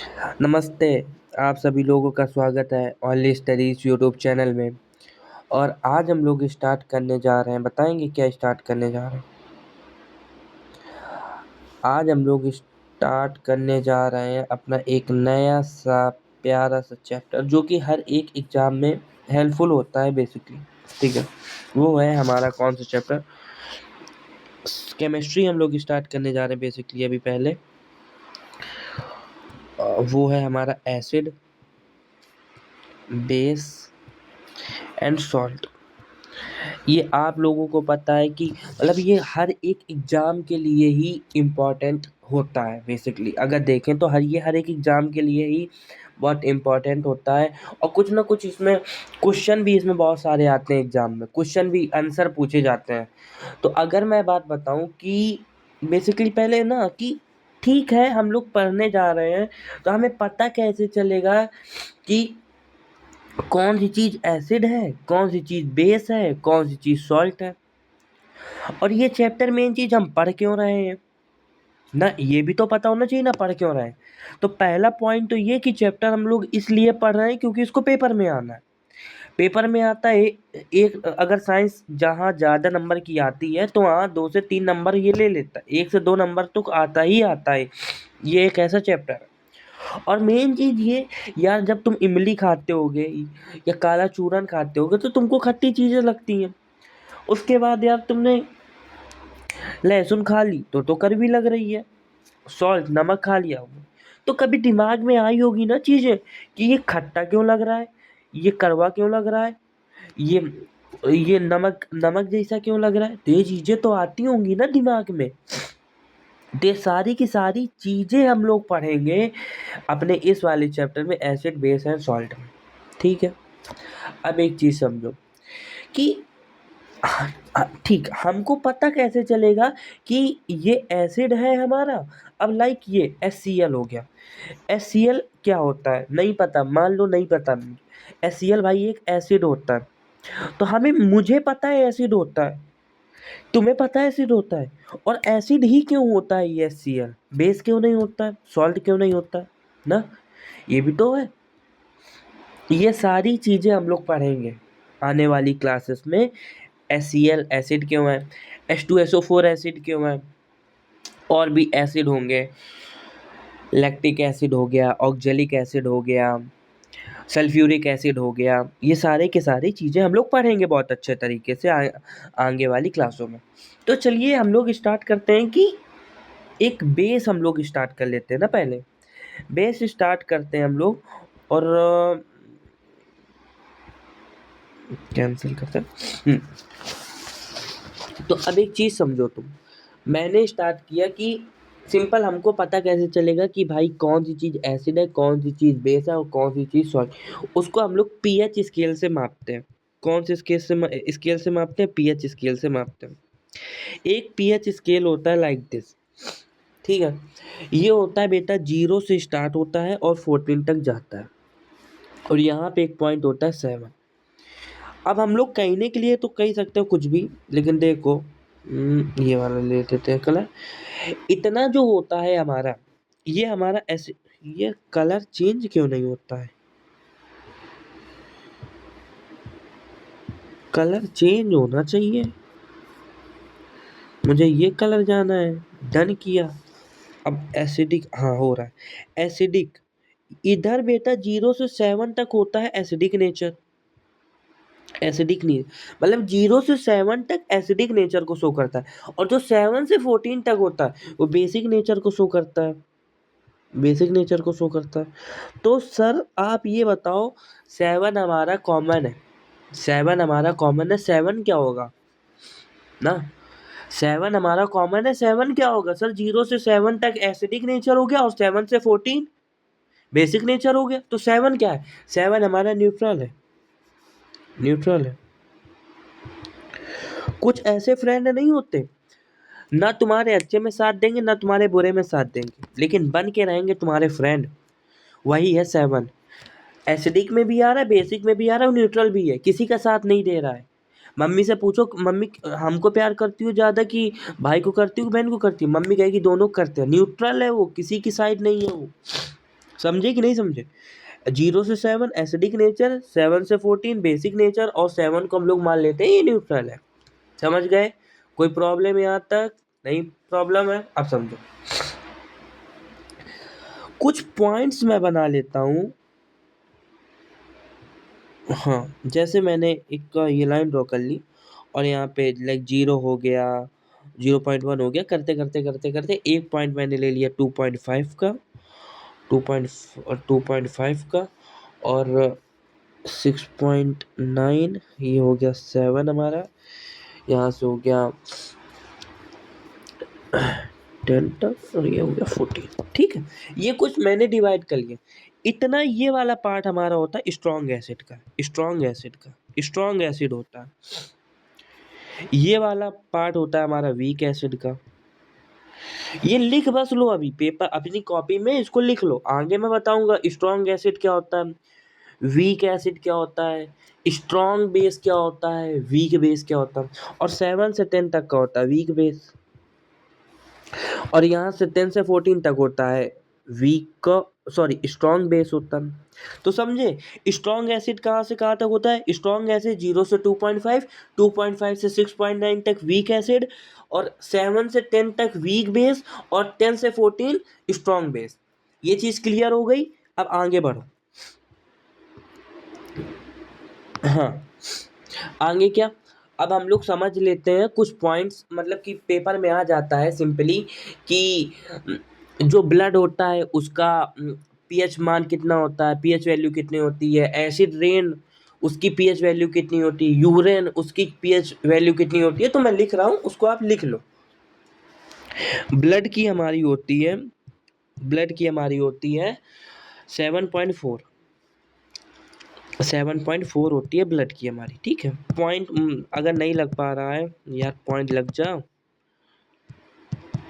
नमस्ते, आप सभी लोगों का स्वागत है ओनली स्टडीज़ यूट्यूब चैनल में। और आज हम लोग स्टार्ट करने जा रहे हैं, बताएँगे क्या स्टार्ट करने जा रहे हैं? आज हम लोग स्टार्ट करने जा रहे हैं अपना एक नया-सा प्यारा-सा चैप्टर जो कि हर एक एग्ज़ाम में हेल्पफुल होता है बेसिकली, ठीक है? वो है हमारा कौन-सा चैप्टर? केमिस्ट्री हम लोग स्टार्ट करने जा रहे हैं बेसिकली अभी पहले। वो है हमारा एसिड, बेस एंड सॉल्ट। ये आप लोगों को पता है कि मतलब ये हर एक एग्ज़ाम के लिए ही इम्पोर्टेंट होता है बेसिकली। अगर देखें तो हर एक एग्ज़ाम के लिए ही बहुत इम्पोर्टेंट होता है और कुछ ना कुछ इसमें क्वेश्चन भी इसमें बहुत सारे आते हैं एग्ज़ाम में, क्वेश्चन भी आंसर पूछे जाते हैं। तो अगर मैं बात बताऊँ कि बेसिकली पहले ना कि ठीक है, हम लोग पढ़ने जा रहे हैं, तो हमें पता कैसे चलेगा कि कौन सी चीज़ एसिड है, कौन सी चीज़ बेस है, कौन सी चीज़ सॉल्ट है। और ये चैप्टर मेन चीज़ हम पढ़ क्यों रहे हैं? ना ये भी तो पता होना चाहिए ना पढ़ क्यों रहे हैं। तो पहला पॉइंट तो ये कि चैप्टर हम लोग इसलिए पढ़ रहे हैं क्योंकि इसको पेपर में आना है। पेपर में आता है एक अगर साइंस जहाँ ज़्यादा नंबर की आती है तो वहाँ 2 से 3 नंबर ये ले लेता है। 1 से 2 नंबर तो आता ही आता है। ये एक ऐसा चैप्टर है। और मेन चीज़ ये यार जब तुम इमली खाते होगे या काला चूरन खाते होगे तो तुमको खट्टी चीज़ें लगती हैं। उसके बाद यार तुमने लहसुन खा ली तो कड़वी लग रही है। सॉल्ट नमक खा लिया तो कभी दिमाग में आई होगी ना चीज़ें कि ये खट्टा क्यों लग रहा है, ये कड़वा क्यों लग रहा है, ये ये नमक नमक जैसा क्यों लग रहा है। तो ये चीज़ें तो आती होंगी ना दिमाग में। तो ये सारी की सारी चीज़ें हम लोग पढ़ेंगे अपने इस वाले चैप्टर में एसिड बेस एंड सॉल्ट में। ठीक है। अब एक चीज़ समझो कि ठीक, हमको पता कैसे चलेगा कि ये एसिड है हमारा? अब लाइक ये HCl हो गया। HCl क्या होता है? नहीं पता, मान लो नहीं पता। HCl भाई एक एसिड होता है। तो मुझे पता है एसिड होता है, तुम्हें पता है एसिड होता है और एसिड ही क्यों होता है ये HCl? बेस क्यों नहीं होता है? सॉल्ट क्यों नहीं होता है? ना? ये भी तो है। ये सारी चीज़ें हम लोग पढ़ेंगे आने वाली क्लासेस में। HCl एसिड क्यों है, H2SO4 एसिड क्यों है, और भी एसिड होंगे, लैक्टिक एसिड हो गया, ऑक्जेलिक एसिड हो गया, सल्फ्यूरिक एसिड हो गया। ये सारे के सारी चीज़ें हम लोग पढ़ेंगे बहुत अच्छे तरीके से आगे वाली क्लासों में। तो चलिए हम लोग स्टार्ट करते हैं कि एक बेस हम लोग स्टार्ट कर लेते हैं ना पहले। बेस स्टार्ट करते हैं हम लोग और कैंसल करते हैं। तो अब एक चीज़ समझो तुम, मैंने स्टार्ट किया कि सिंपल हमको पता कैसे चलेगा कि भाई कौन सी चीज़ एसिड है, कौन सी चीज़ बेस है और कौन सी चीज़ सॉल्ट। उसको हम लोग पीएच स्केल से मापते हैं। कौन से स्केल से मापते हैं? पीएच स्केल से मापते हैं। एक पीएच स्केल होता है लाइक दिस, ठीक है? ये होता है बेटा 0 से स्टार्ट होता है और 14 तक जाता है और यहाँ पे एक पॉइंट होता है 7। अब हम लोग कहने के लिए तो कह सकते हो कुछ भी, लेकिन देखो ये वाला ले लेते हैं कलर। इतना जो होता है हमारा, ये हमारा ऐसे ये कलर चेंज क्यों नहीं होता है? कलर चेंज होना चाहिए। मुझे ये कलर जाना है, डन किया। अब एसिडिक हाँ हो रहा है। एसिडिक इधर बेटा 0 से 7 तक होता है एसिडिक नेचर। एसिडिक नहीं मतलब 0 से 7 तक एसिडिक नेचर को शो करता है और जो 7 से 14 तक होता है वो बेसिक नेचर को शो करता है। बेसिक नेचर को शो करता है। तो सर आप ये बताओ 7 हमारा कॉमन है। 7 हमारा कॉमन है, 7 क्या होगा? ना 7 हमारा कॉमन है, 7 क्या होगा सर? 0 से 7 तक एसिडिक नेचर हो गया और 7 से 14 बेसिक नेचर हो गया। तो 7 क्या है? 7 हमारा न्यूट्रल है। न्यूट्रल है। कुछ ऐसे फ्रेंड नहीं होते ना तुम्हारे अच्छे में साथ देंगे ना तुम्हारे बुरे में साथ देंगे, लेकिन बन के रहेंगे तुम्हारे फ्रेंड। वही है 7। एसिडिक में भी आ रहा है, बेसिक में भी आ रहा है और न्यूट्रल भी है, किसी का साथ नहीं दे रहा है। मम्मी से पूछो मम्मी हमको प्यार करती हो ज़्यादा कि भाई को करती हो, बहन को करती हो? मम्मी कहेगी दोनों करते हैं। न्यूट्रल है वो, किसी की साइड नहीं है वो। समझे कि नहीं समझे? 0 से 7 एसिडिक नेचर, 7 से 14 बेसिक नेचर, और 7 को हम लोग मान लेते हैं ये न्यूट्रल है। समझ गए? कोई प्रॉब्लम यहाँ तक? नहीं प्रॉब्लम है? अब समझो। कुछ पॉइंट्स मैं बना लेता हूँ। हाँ, जैसे मैंने एक ये लाइन ड्रॉ कर ली और यहाँ पे लाइक 0 हो गया, 0.1 हो गया, करते एक पॉइंट मैंने ले लिया 2.5 का, 2.5 का, और 6.9, ये हो गया 7 हमारा, यहाँ से हो गया 10 तक, और ये हो गया 14। ठीक है, ये कुछ मैंने डिवाइड कर लिया। इतना ये वाला पार्ट हमारा होता है स्ट्रॉन्ग एसिड का, स्ट्रॉन्ग एसिड होता है। ये वाला पार्ट होता है हमारा वीक एसिड का। ये लिख बस लो, अभी पेपर अपनी कॉपी में इसको लिख लो, आगे मैं बताऊंगा स्ट्रॉन्ग एसिड क्या होता है, वीक एसिड क्या होता है, स्ट्रॉन्ग बेस क्या होता है, वीक बेस क्या होता है, और 7 से 10 तक का होता है वीक बेस, और यहाँ से 10 से 14 तक होता है स्ट्रॉन्ग बेस होता है। तो समझे स्ट्रॉन्ग एसिड कहाँ से कहाँ तक होता है? स्ट्रॉन्ग एसिड 0 से 2.5, 2.5 से 6.9 तक वीक एसिड, और 7 से 10 तक वीक बेस, और 10 से 14 स्ट्रॉन्ग बेस। ये चीज क्लियर हो गई? अब आगे बढ़ो। हाँ, आगे क्या? अब हम लोग समझ लेते हैं कुछ पॉइंट्स, मतलब कि पेपर में आ जाता है सिंपली कि जो ब्लड होता है उसका पीएच मान कितना होता है, पीएच वैल्यू कितनी होती है, एसिड रेन उसकी पीएच वैल्यू कितनी होती है, यूरेन उसकी पीएच वैल्यू कितनी होती है। तो मैं लिख रहा हूँ, उसको आप लिख लो। ब्लड की हमारी होती है 7.4, 7.4 होती है ब्लड की हमारी। ठीक है, पॉइंट अगर नहीं लग पा रहा है यार, पॉइंट लग जाओ।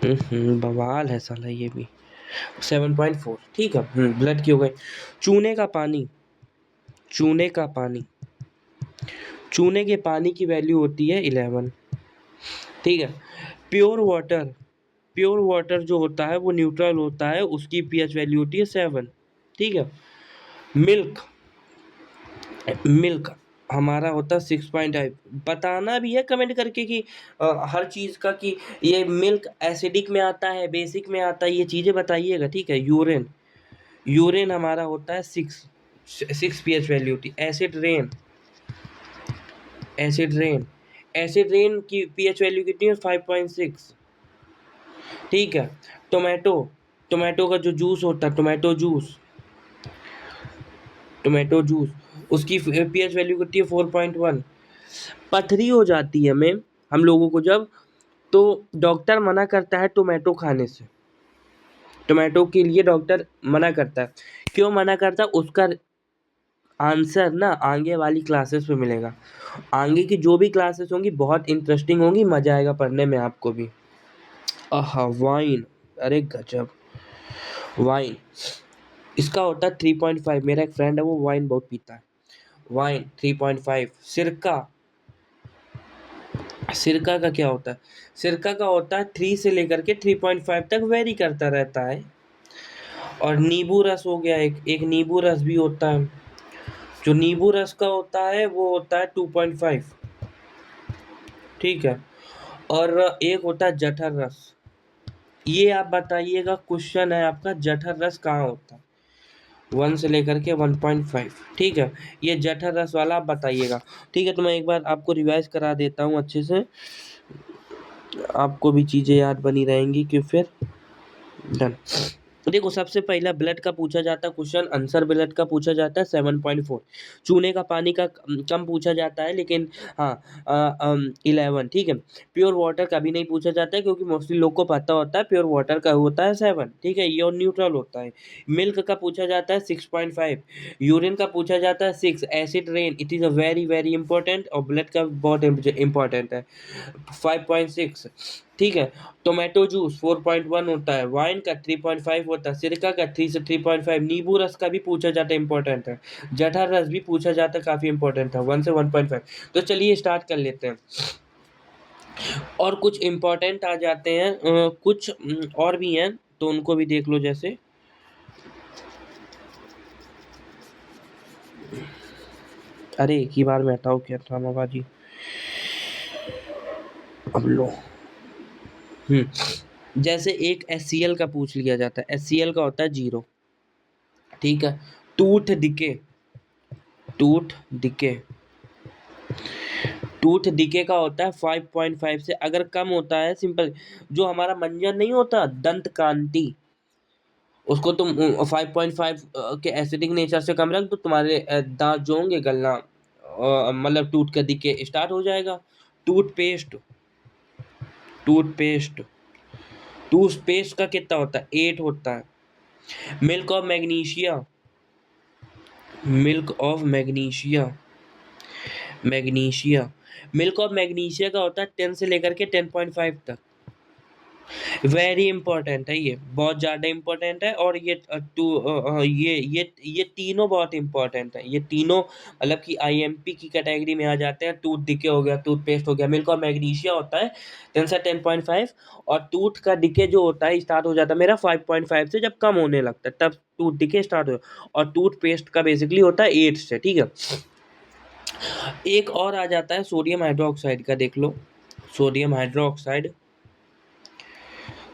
बवाल है साला ये भी। 7.4, ठीक है। ब्लड की हो गई। चूने का पानी, चूने का पानी, चूने के पानी की वैल्यू होती है 11। ठीक है, प्योर वाटर, प्योर वाटर जो होता है वो न्यूट्रल होता है, उसकी पीएच वैल्यू होती है 7। ठीक है, मिल्क, मिल्क हमारा होता है 6.5। बताना भी है कमेंट करके कि हर चीज़ का कि ये मिल्क एसिडिक में आता है, बेसिक में आता है, ये चीज़ें बताइएगा। ठीक है, यूरेन, यूरेन हमारा होता है 6 पीएच वैल्यू होती है। Acid rain, acid rain, acid rain की पीएच वैल्यू कितनी है? 5.6। ठीक है, टोमेटो, टोमेटो का जो जूस होता है, टोमेटो जूस, टोमेटो जूस उसकी पीएच वैल्यू कितनी है? 4.1। पथरी हो जाती है हमें, हम लोगों को जब, तो डॉक्टर मना करता है टोमेटो खाने से, टोमेटो के लिए डॉक्टर मना करता है। क्यों मना करता है? उसका आंसर ना आगे वाली क्लासेस में मिलेगा। आगे की जो भी क्लासेस होंगी बहुत इंटरेस्टिंग होंगी, मजा आएगा पढ़ने में आपको भी। आहा, वाइन, अरे गजब, वाइन इसका होता है 3.5। मेरा एक फ्रेंड है वो वाइन बहुत पीता है। वाइन 3.5। सिरका, सिरका का क्या होता है? सिरका का होता है 3 से लेकर के 3.5 तक वेरी करता रहता है। और नींबू रस हो गया, एक नींबू रस भी होता है, जो नींबू रस का होता है वो होता है 2.5। ठीक है, और एक होता है जठर रस। ये आप बताइएगा, क्वेश्चन है आपका, जठर रस कहाँ होता है? 1 से लेकर के 1.5। ठीक है, ये जठर रस वाला आप बताइएगा। ठीक है, तो मैं एक बार आपको रिवाइज करा देता हूँ अच्छे से, आपको भी चीज़ें याद बनी रहेंगी कि फिर डन। देखो, सबसे पहला ब्लड का पूछा जाता है क्वेश्चन, आंसर ब्लड का पूछा जाता है 7.4। चूने का पानी का कम पूछा जाता है, लेकिन हाँ 11। ठीक है, प्योर वाटर कभी नहीं पूछा जाता है क्योंकि मोस्टली लोग को पता होता है प्योर वाटर का होता है 7। ठीक है, ये और न्यूट्रल होता है। मिल्क का पूछा जाता है 6.5। यूरिन का पूछा जाता है 6। Acid rain it is a very very important, और ब्लड का बहुत इंपॉर्टेंट है 5.6। ठीक है, टोमेटो जूस 4.1 होता है, वाइन का 3.5 होता है, सिरका का 3 से 3.5, नींबू रस का भी पूछा जाता है, इंपॉर्टेंट है। जठर रस भी पूछा जाता है, काफ़ी इंपॉर्टेंट है, 1 से 1.5। तो चलिए स्टार्ट कर लेते हैं। और कुछ इंपॉर्टेंट आ जाते हैं, कुछ और भी हैं तो उनको भी देख लो। जैसे अरे एक ही बार में हटाओ क्या ड्रामाबाजी। अब लो। जैसे एक HCl का पूछ लिया जाता है, HCl का होता है 0, ठीक है। Tooth decay, tooth decay, tooth decay का होता है 5.5 से अगर कम होता है, सिंपल जो हमारा मंजन नहीं होता दंत कांति, उसको तुम 5.5 के एसिडिक नेचर से कम रख दो, तुम्हारे दांत जो होंगे गलना, मतलब टूथ का डिके स्टार्ट हो जाएगा। टूथपेस्ट, टूथपेस्ट, टूथपेस्ट का कितना होता है 8 होता है। Milk of magnesia, milk of magnesia, magnesia, milk of magnesia का होता है 10 से लेकर के 10.5 तक। वेरी इंपॉर्टेंट है ये, बहुत ज़्यादा इंपॉर्टेंट है। और ये ये तीनों बहुत इंपॉर्टेंट है, ये तीनों मतलब कि IMP की कैटेगरी में आ जाते हैं। टूथ डिके हो गया, टूथपेस्ट हो गया, मिल्क ऑफ मैग्नीशिया होता है 10 से 10.5, और टूथ का डिके जो होता है स्टार्ट हो जाता है मेरा 5.5 से, जब कम होने लगता है तब टूथ डिके स्टार्ट हो, और टूथपेस्ट का बेसिकली होता है 8 से, ठीक है। एक और आ जाता है सोडियम हाइड्रोक्साइड का, देख लो। Sodium hydroxide,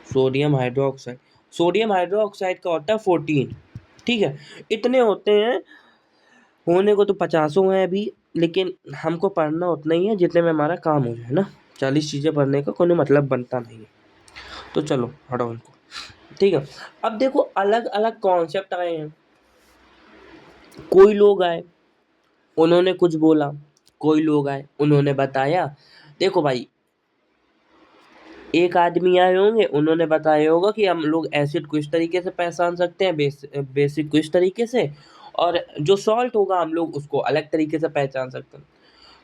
sodium hydroxide, sodium hydroxide का होता है 14, ठीक है। इतने होते हैं, होने को तो 50 हैं अभी, लेकिन हमको पढ़ना उतना ही है जितने में हमारा काम हो जाए ना। 40 चीज़ें पढ़ने का कोई मतलब बनता नहीं है। तो चलो हटाओ उनको, ठीक है। अब देखो अलग अलग कॉन्सेप्ट आए हैं। कोई लोग आए, उन्होंने कुछ बोला, कोई लोग आए उन्होंने बताया। देखो भाई, एक आदमी आए होंगे, उन्होंने बताया होगा कि हम लोग एसिड को इस तरीके से पहचान सकते हैं, बेसिक को इस तरीके से, और जो सॉल्ट होगा हम लोग उसको अलग तरीके से पहचान सकते हैं।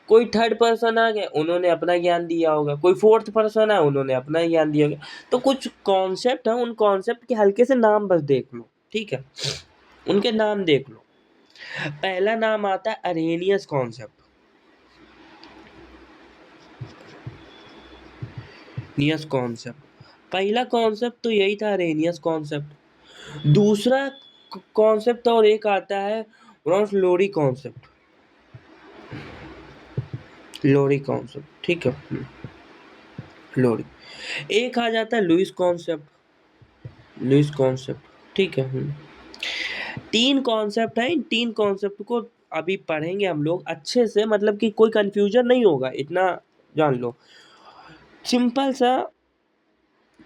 कोई थर्ड पर्सन आ गया, उन्होंने अपना ज्ञान दिया होगा, कोई फोर्थ पर्सन है, उन्होंने अपना ज्ञान दिया होगा। तो कुछ कॉन्सेप्ट है, उन कॉन्सेप्ट के हल्के से नाम बस देख लो, ठीक है। उनके नाम देख लो। पहला नाम आता है अरेनियस कॉन्सेप्ट, नियस कॉन्सेप्ट। पहला कॉन्सेप्ट तो यही था, अरेनियस कॉन्सेप्ट। दूसरा कॉन्सेप्ट और एक आता है लोरी कॉन्सेप्ट, लोरी कॉन्सेप्ट, ठीक है। लोरी। एक आ जाता है लुइस कॉन्सेप्ट, लुइस कॉन्सेप्ट, ठीक है। 3 कॉन्सेप्ट है, इन 3 कॉन्सेप्ट को अभी पढ़ेंगे हम लोग अच्छे से, मतलब कि कोई कंफ्यूजन नहीं होगा, इतना जान लो। सिंपल सा,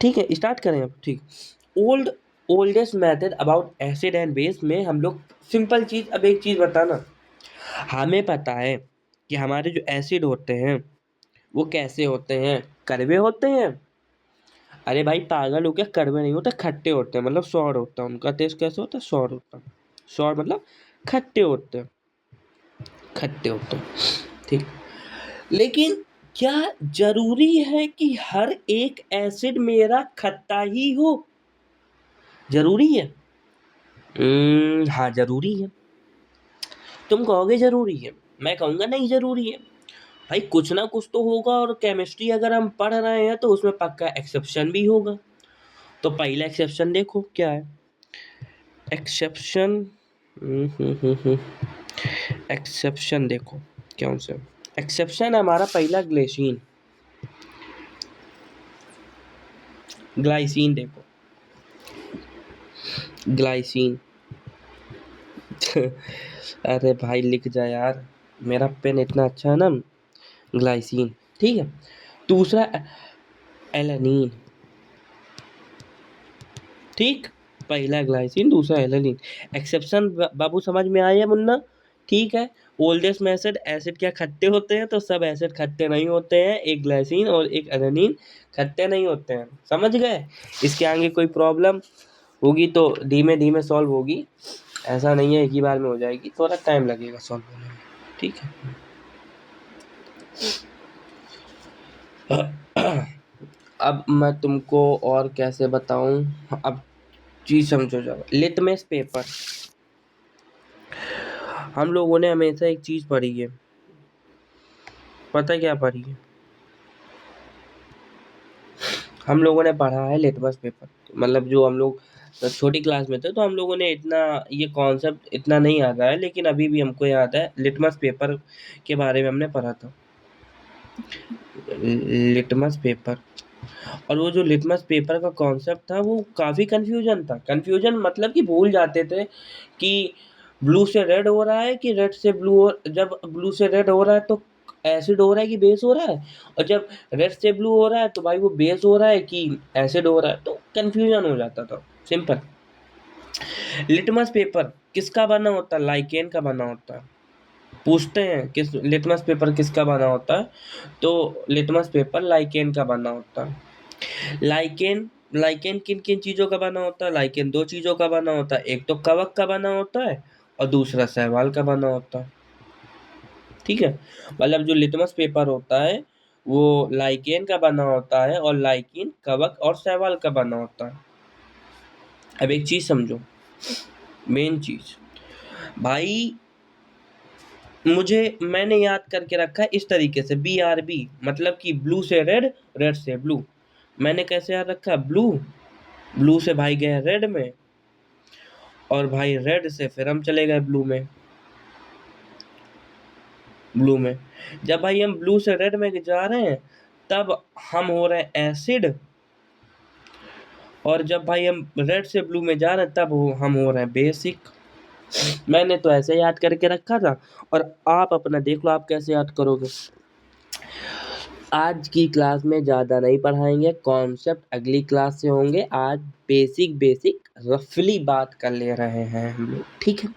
ठीक है। स्टार्ट करें अब, ठीक। Oldest method about acid and base में हम लोग सिंपल चीज़, अब एक चीज़ बताना। हमें पता है कि हमारे जो एसिड होते हैं वो कैसे होते हैं, कड़वे होते हैं। अरे भाई पागल हो क्या, कड़वे नहीं होते, खट्टे होते हैं, मतलब सॉर होता है उनका टेस्ट। कैसे होता है, सॉर होता है। सॉर मतलब खट्टे होते हैं, खट्टे होते हैं, ठीक। लेकिन क्या जरूरी है कि हर एक एसिड मेरा खट्टा ही हो? जरूरी है? हाँ जरूरी है। तुम कहोगे जरूरी है, मैं कहूँगा नहीं जरूरी है। भाई कुछ ना कुछ तो होगा, और केमिस्ट्री अगर हम पढ़ रहे हैं तो उसमें पक्का एक्सेप्शन भी होगा। तो पहला एक्सेप्शन देखो क्या है। एक्सेप्शन, एक्सेप्शन देखो कौन से। एक्सेप्शन है हमारा पहला ग्लेसिन, ग्लाइसिन देखो, ग्लाइसिन। अरे भाई लिख जा यार, मेरा पेन इतना अच्छा है ना। ग्लाइसिन, ठीक है। दूसरा एलानीन, ठीक। पहला ग्लाइसिन, दूसरा एलानीन। एक्सेप्शन बाबू समझ में आया मुन्ना, ठीक है। ओल्डेस्ट मेथड, एसिड क्या खट्टे होते हैं? तो सब एसिड खट्टे नहीं होते हैं, एक ग्लाइसिन और एक एलानीन खट्टे नहीं होते हैं, समझ गए। इसके आगे कोई प्रॉब्लम होगी तो धीमे धीमे सॉल्व होगी, ऐसा नहीं है एक ही बार में हो जाएगी, थोड़ा टाइम लगेगा सॉल्व होने में, ठीक है। अब मैं तुमको और कैसे बताऊं, अब चीज समझो जाओ। लिटमस पेपर, हम लोगों ने हमेशा एक चीज पढ़ी है, पता है क्या पढ़ी है? हम लोगों ने पढ़ा है लिटमस पेपर, मतलब जो हम लोग तो छोटी क्लास में थे तो हम लोगों ने इतना ये कॉन्सेप्ट इतना नहीं याद आया, लेकिन अभी भी हमको याद है लिटमस पेपर के बारे में हमने पढ़ा था। लिटमस पेपर, और वो जो लिटमस पेपर का कॉन्सेप्ट था वो काफ़ी कन्फ्यूजन था। कन्फ्यूजन मतलब कि भूल जाते थे कि ब्लू से रेड हो रहा है कि रेड से ब्लू हो, जब ब्लू से रेड हो रहा है तो एसिड हो रहा है कि बेस हो रहा है, और जब रेड से ब्लू हो रहा है तो भाई वो बेस हो रहा है कि एसिड हो रहा है, तो कन्फ्यूजन हो जाता था। सिंपल। लिटमस पेपर किसका बना होता है? लाइकेन का बना होता है। पूछते हैं किस लिटमस पेपर किसका बना होता है, तो लिटमस पेपर लाइकेन का बना होता है। लाइकेन लाइकेन किन किन चीज़ों का बना होता है? लाइकेन दो चीज़ों का बना होता है, एक तो कवक का बना होता है और दूसरा शैवाल का बना होता है। ठीक है, मतलब जो लिटमस पेपर होता है वो लाइकेन का बना होता है, और लाइकेन कवक और शैवाल का बना होता है। अब एक चीज़ समझो, मेन चीज़ भाई, मैंने याद करके रखा है इस तरीके से, BRB मतलब कि ब्लू से रेड, रेड से ब्लू। मैंने कैसे याद रखा? ब्लू से भाई गए रेड में, और भाई रेड से फिर हम चले गए ब्लू में। जब भाई हम ब्लू से रेड में जा रहे हैं तब हम हो रहे हैं एसिड, और जब भाई हम रेड से ब्लू में जा रहे हैं तब हम हो रहे हैं बेसिक। मैंने तो ऐसे याद करके रखा था, और आप अपना देख लो आप कैसे याद करोगे। आज की क्लास में ज़्यादा नहीं पढ़ाएंगे, कॉन्सेप्ट अगली क्लास से होंगे। आज बेसिक बेसिक रफली बात कर ले रहे हैं हम लोग, ठीक है।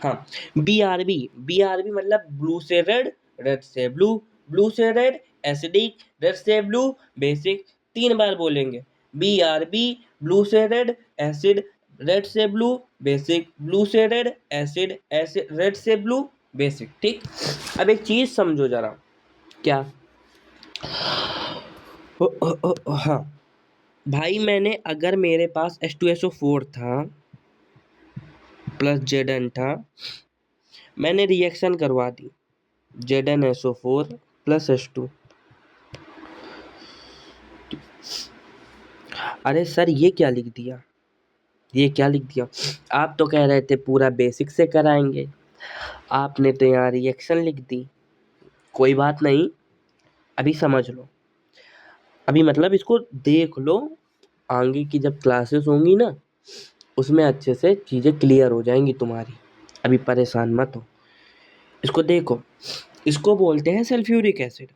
हाँ, BRB मतलब ब्लू से रेड, रेड से ब्लू, ब्लू से रेड एसिडिक, रेड से ब्लू बेसिक। 3 बार बोलेंगे, BRB ब्लू से रेड एसिड, रेड से ब्लू बेसिक, ब्लू से रेड एसिड, एसिड रेड से ब्लू बेसिक। ठीक। अब एक चीज़ समझो जरा। क्या? हाँ भाई, अगर मेरे पास H2SO4 था प्लस Zn था, मैंने रिएक्शन करवा दी ZnSO4 प्लस H2। अरे सर ये क्या लिख दिया, ये क्या लिख दिया? आप तो कह रहे थे पूरा बेसिक से कराएंगे, आपने तो यहाँ रिएक्शन लिख दी। कोई बात नहीं, अभी समझ लो, अभी मतलब इसको देख लो, आगे की जब क्लासेस होंगी ना उसमें अच्छे से चीज़ें क्लियर हो जाएंगी तुम्हारी। अभी परेशान मत हो, इसको देखो। इसको बोलते हैं sulphuric acid.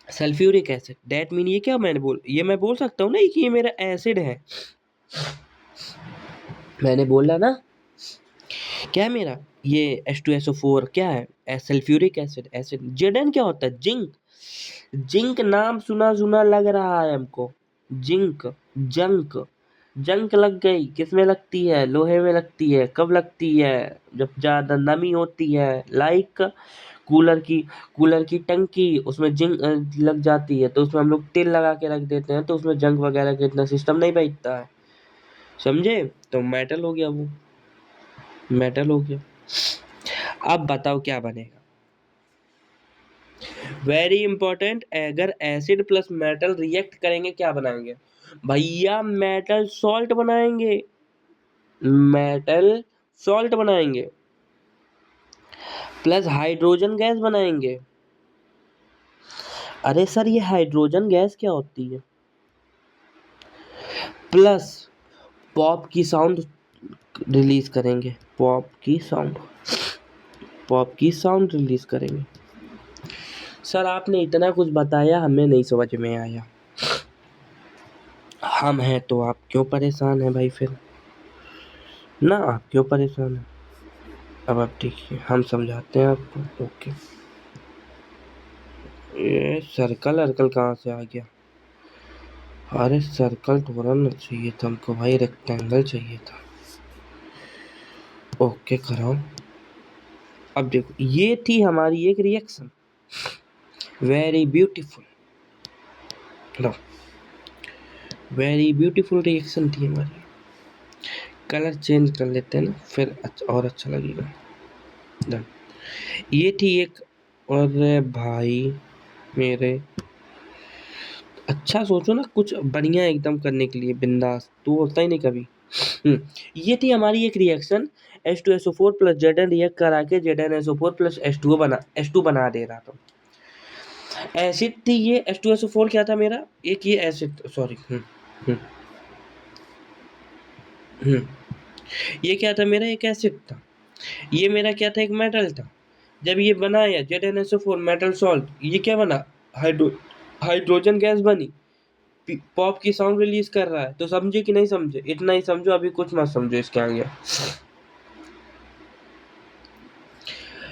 Sulphuric acid that mean ये मैं बोल सकता हूँ ना कि ये मेरा एसिड है। मैंने बोला ना, क्या है मेरा ये H2SO4 क्या है? Sulphuric acid. एसिड Zn क्या होता है? जिंक। जिंक नाम सुना सुना लग रहा है हमको। जिंक, जंक, जंक लग गई। किसमें लगती है? लोहे में लगती है। कब लगती है? जब ज़्यादा नमी होती है। लाइक कूलर की टंकी, उसमें जिंक लग जाती है तो उसमें हम लोग तेल लगा के रख देते हैं, तो उसमें जंग वगैरह का इतना सिस्टम नहीं बैठता है, समझे? तो मेटल हो गया वो, मेटल हो गया। अब बताओ क्या बनेगा? वेरी इंपॉर्टेंट, अगर एसिड प्लस मेटल रिएक्ट करेंगे क्या बनाएंगे भैया? मेटल सॉल्ट बनाएंगे, मेटल सॉल्ट बनाएंगे, प्लस हाइड्रोजन गैस बनाएंगे। अरे सर ये हाइड्रोजन गैस क्या होती है? प्लस पॉप की साउंड रिलीज करेंगे, पॉप की साउंड रिलीज करेंगे। सर आपने इतना कुछ बताया, हमें नहीं समझ में आया। हम हैं तो आप क्यों परेशान हैं भाई? फिर ना, आप क्यों परेशान हैं? अब आप देखिए, हम समझाते हैं आपको। ओके, ये सर्कल अर्कल कहाँ से आ गया? अरे सर्कल थोड़ा ना चाहिए था हमको भाई, रेक्टेंगल चाहिए था। ओके कराओ। अब देखो, ये थी हमारी एक रिएक्शन, वेरी ब्यूटीफुल। लो, वेरी ब्यूटीफुल रिएक्शन थी हमारी। कलर चेंज कर लेते हैं ना, फिर अच्छा और अच्छा लगेगा। डन। ये थी एक, और भाई मेरे, अच्छा सोचो ना, कुछ बढ़िया एकदम करने के लिए बिंदास, तो होता ही नहीं कभी। ये थी हमारी एक reaction, H2SO4 plus Zn react करा के ZnSO4 प्लस H2 बना दे रहा था। एसिड थी ये, H2SO4 क्या था मेरा, एक ये एसिड, सॉरी, हम्म, हम्म, ये क्या था मेरा, एक एसिड था। ये मेरा क्या था, एक मेटल था। जब ये बनाया ZnSO4 मेटल सॉल्ट, ये क्या बना, हाइड्रो हाइड्रोजन गैस बनी, पॉप की साउंड रिलीज कर रहा है। तो समझे कि नहीं समझे, इतना ही समझो, अभी कुछ मत समझो इसके आगे।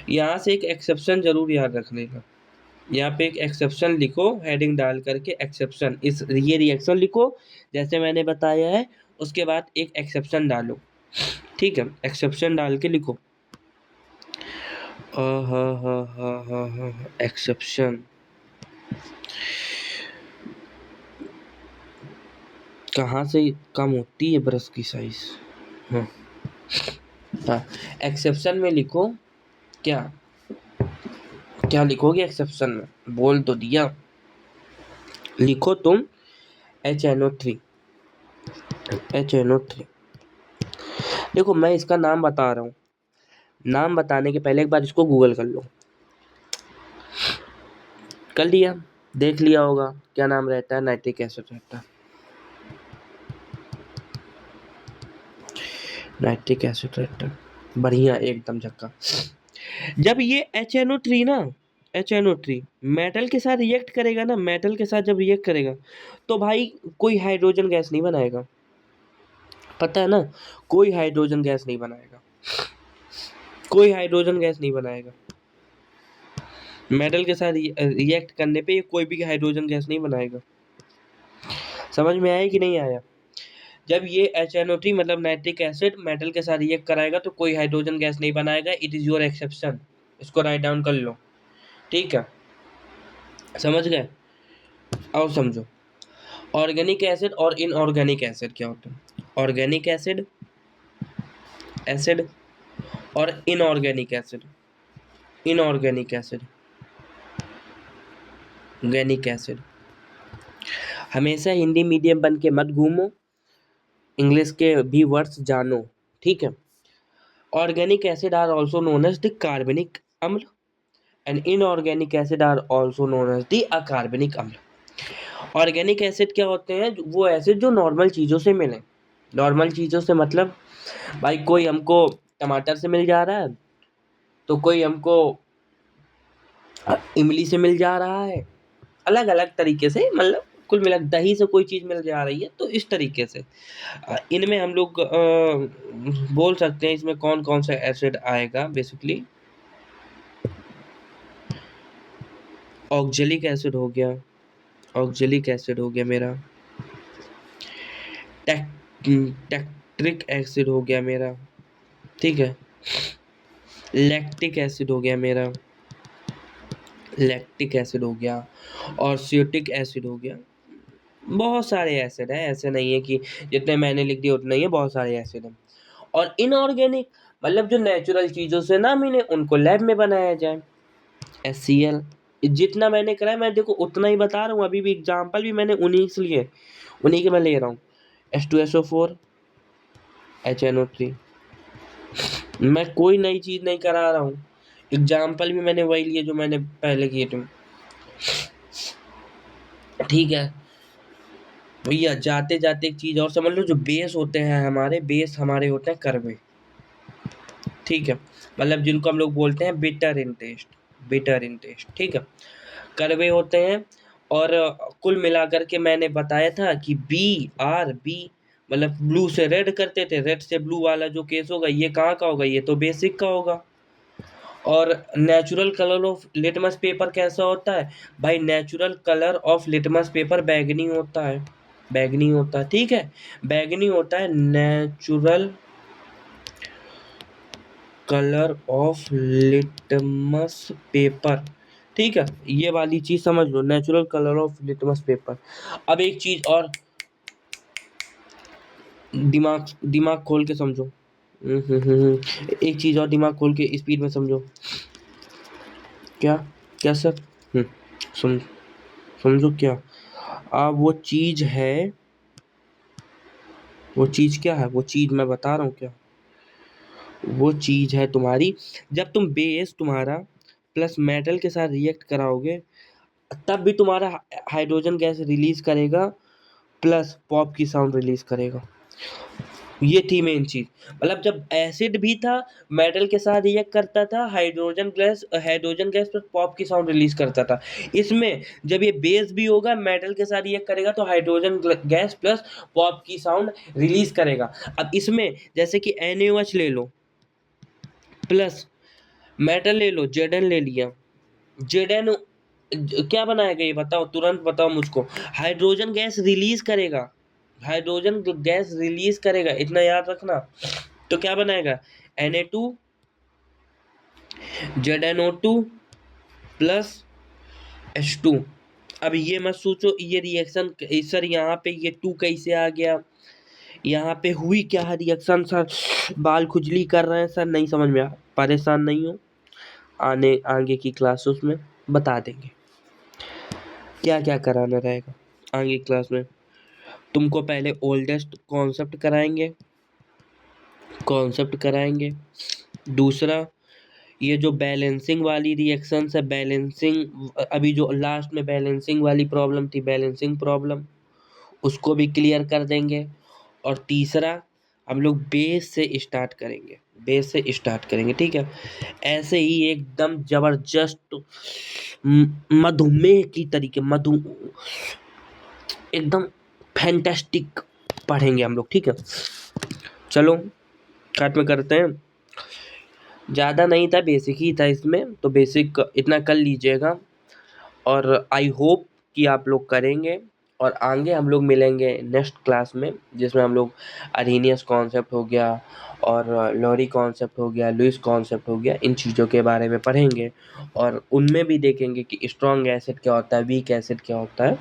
यहाँ से एक एक्सेप्शन जरूर याद रख लेना, यहाँ पे एक एक्सेप्शन लिखो, हेडिंग डाल करके एक्सेप्शन, इस ये रिएक्शन लिखो जैसे मैंने बताया है, उसके बाद एक एक्सेप्शन डालो, ठीक है, एक्सेप्शन डाल के लिखो। एक्सेप्शन कहाँ से कम होती है ब्रश की साइज। हाँ, एक्सेप्शन में लिखो, क्या क्या लिखोगे एक्सेप्शन में, बोल तो दिया, लिखो तुम HNO3। HNO3, देखो मैं इसका नाम बता रहा हूँ, नाम बताने के पहले एक बार इसको गूगल कर लो। कर लिया, देख लिया होगा क्या नाम रहता है, नाइट्रिक एसिड रहता है, नाइट्रिक एसिड रहता है, बढ़िया एकदम झक्का। जब ये HNO3 ना, HNO3 मेटल के साथ रिएक्ट करेगा ना, मेटल के साथ जब रिएक्ट करेगा तो भाई कोई हाइड्रोजन गैस नहीं बनाएगा, पता है ना, कोई हाइड्रोजन गैस नहीं बनाएगा, कोई हाइड्रोजन गैस नहीं बनाएगा। मेटल के साथ रिएक्ट करने पे ये कोई भी हाइड्रोजन गैस नहीं बनाएगा। समझ में आया कि नहीं आया। जब ये HNO3 मतलब नाइट्रिक एसिड मेटल के साथ रिएक्ट कराएगा तो कोई हाइड्रोजन गैस नहीं बनाएगा, इट इज योर एक्सेप्शन, इसको राइट डाउन कर लो, ठीक है, समझ गए। और समझो, ऑर्गेनिक एसिड और इनऑर्गेनिक एसिड क्या होता है, ऑर्गेनिक एसिड एसिड और inorganic acid, inorganic acid, organic acid. हमेशा हिंदी मीडियम बन के मत घूमो, इंग्लिश के भी वर्ड्स जानो, ठीक है। Organic acid are also known as the कार्बनिक अम्ल and inorganic acid are also known as the अकार्बनिक अम्ल। ऑर्गेनिक एसिड क्या होते हैं, वो एसिड जो नॉर्मल चीज़ों से मिले, नॉर्मल चीज़ों से मतलब भाई कोई हमको टमाटर से मिल जा रहा है, तो कोई हमको इमली से मिल जा रहा है, अलग अलग तरीके से, मतलब कुल मिला दही से कोई चीज़ मिल जा रही है, तो इस तरीके से इनमें हम लोग बोल सकते हैं इसमें कौन कौन सा एसिड आएगा बेसिकली। ऑक्जेलिक एसिड हो गया, ऑक्जेलिक एसिड हो गया मेरा, टैक्ट्रिक एसिड हो गया मेरा, ठीक है, लैक्टिक एसिड हो गया मेरा, लैक्टिक एसिड हो गया, और स्यूटिक एसिड हो गया। बहुत सारे एसिड हैं, ऐसे नहीं है कि जितने मैंने लिख दिए उतने ही है, बहुत सारे एसिड हैं। और इनऑर्गेनिक मतलब जो नेचुरल चीज़ों से ना मिले उनको लैब में बनाया जाए, HCl। जितना मैंने करा है मैं देखो उतना ही बता रहा हूँ, अभी भी एग्जाम्पल भी मैंने उन्हीं से लिए, उन्हीं के मैं ले रहा हूँ, H2SO4 HNO3, मैं कोई नई चीज़ नहीं करा रहा हूँ, एग्जाम्पल भी मैंने वही लिए जो मैंने पहले किए थे, ठीक है भैया। जाते जाते एक चीज़ और समझ लो, जो बेस होते हैं हमारे, बेस हमारे होते हैं कर्वे, ठीक है, मतलब जिनको हम लोग बोलते हैं bitter in taste, bitter in taste, ठीक है, कर्वे होते हैं। और कुल मिलाकर के मैंने बताया था कि BRB मतलब ब्लू से रेड करते थे, रेड से ब्लू वाला जो केस होगा ये कहाँ का होगा, ये तो बेसिक का होगा। और natural colour of litmus paper कैसा होता है भाई, natural colour of litmus paper बैगनी होता है, बैगनी होता है, ठीक है, बैगनी होता है natural colour of litmus paper, ठीक है, ये वाली चीज समझ लो, natural colour of litmus paper. अब एक चीज और दिमाग दिमाग खोल के समझो, एक चीज और दिमाग खोल के स्पीड में समझो, क्या क्या सर, सुन समझो क्या, वो चीज़ है, वो चीज़ क्या है, वो चीज़ मैं बता रहा हूँ क्या, वो चीज़ है तुम्हारी, जब तुम बेस तुम्हारा प्लस मेटल के साथ रिएक्ट कराओगे तब भी तुम्हारा हाइड्रोजन गैस रिलीज करेगा प्लस पॉप की साउंड रिलीज करेगा। ये थी मेन चीज। मतलब जब एसिड भी था मेटल के साथ रिएक्ट करता था, हाइड्रोजन गैस पर पॉप की साउंड रिलीज करता था। इसमें जब ये बेस भी होगा मेटल के साथ रिएक्ट करेगा तो हाइड्रोजन गैस प्लस पॉप की साउंड रिलीज करेगा। अब इसमें जैसे कि NaOH ले लो प्लस मेटल ले लो, Zn ले लिया, Zn क्या बनाएगा ये बताओ, तुरंत बताओ मुझको। हाइड्रोजन गैस रिलीज करेगा, हाइड्रोजन गैस रिलीज करेगा, इतना याद रखना। तो क्या बनाएगा, Na2 ZnO2 प्लस H2। अब ये मत सोचो ये रिएक्शन सर यहाँ पे ये 2 कैसे आ गया, यहाँ पे हुई क्या रिएक्शन सर, बाल खुजली कर रहे हैं सर, नहीं समझ में आ, परेशान नहीं हो, आगे की क्लासेस में बता देंगे क्या क्या कराना रहेगा। आगे क्लास में तुमको पहले ओल्डेस्ट कॉन्सेप्ट कराएंगे। दूसरा ये जो बैलेंसिंग वाली रिएक्शंस है, बैलेंसिंग अभी जो लास्ट में बैलेंसिंग वाली प्रॉब्लम थी, बैलेंसिंग प्रॉब्लम उसको भी क्लियर कर देंगे। और तीसरा हम लोग बेस से स्टार्ट करेंगे, ठीक है। ऐसे ही एकदम जबरदस्त मधुमेह की तरीके एकदम फैंटास्टिक पढ़ेंगे हम लोग, ठीक है। चलो स्टार्ट में करते हैं। ज़्यादा नहीं था, बेसिक ही था इसमें, तो बेसिक इतना कर लीजिएगा और आई होप कि आप लोग करेंगे। और आगे हम लोग मिलेंगे नेक्स्ट क्लास में जिसमें हम लोग अरेनियस कॉन्सेप्ट हो गया और लॉरी कॉन्सेप्ट हो गया, लुईस कॉन्सेप्ट हो गया, इन चीज़ों के बारे में पढ़ेंगे और उनमें भी देखेंगे कि स्ट्रॉन्ग एसिड क्या होता है, वीक एसिड क्या होता है,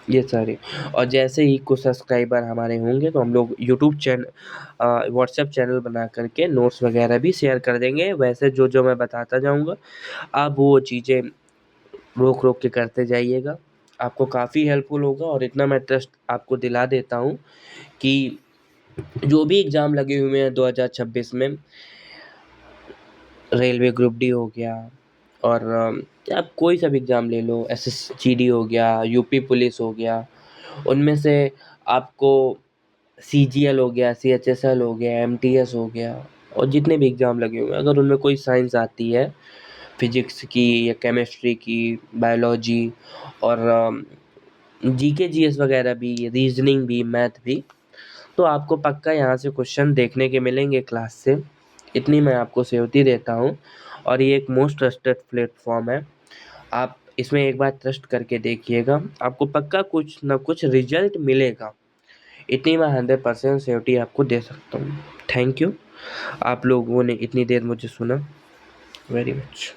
ये सारे। और जैसे ही कुछ सब्सक्राइबर हमारे होंगे तो हम लोग यूट्यूब चैनल व्हाट्सएप चैनल बना करके नोट्स वगैरह भी शेयर कर देंगे। वैसे जो जो मैं बताता जाऊँगा आप वो चीज़ें रोक रोक के करते जाइएगा, आपको काफ़ी हेल्पफुल होगा। और इतना मैं ट्रस्ट आपको दिला देता हूँ कि जो भी एग्ज़ाम लगे हुए हैं 2026 में, रेलवे ग्रुप डी हो गया और आप कोई सा भी एग्ज़ाम ले लो, SSGD हो गया, यूपी पुलिस हो गया, उनमें से आपको CGL हो गया, CHSL हो गया, MTS हो गया और जितने भी एग्ज़ाम लगे हुए हैं, अगर उनमें कोई साइंस आती है, फिजिक्स की या केमिस्ट्री की, बायोलॉजी और GK GS वगैरह भी, रीजनिंग भी, मैथ भी, तो आपको पक्का यहाँ से क्वेश्चन देखने के मिलेंगे क्लास से। इतनी मैं आपको श्योरिटी देता हूँ और ये एक मोस्ट ट्रस्टेड प्लेटफॉर्म है। आप इसमें एक बार ट्रस्ट करके देखिएगा, आपको पक्का कुछ ना कुछ रिजल्ट मिलेगा, इतनी मैं 100% श्योरिटी आपको दे सकता हूँ। थैंक यू, आप लोगों ने इतनी देर मुझे सुना, वेरी मच।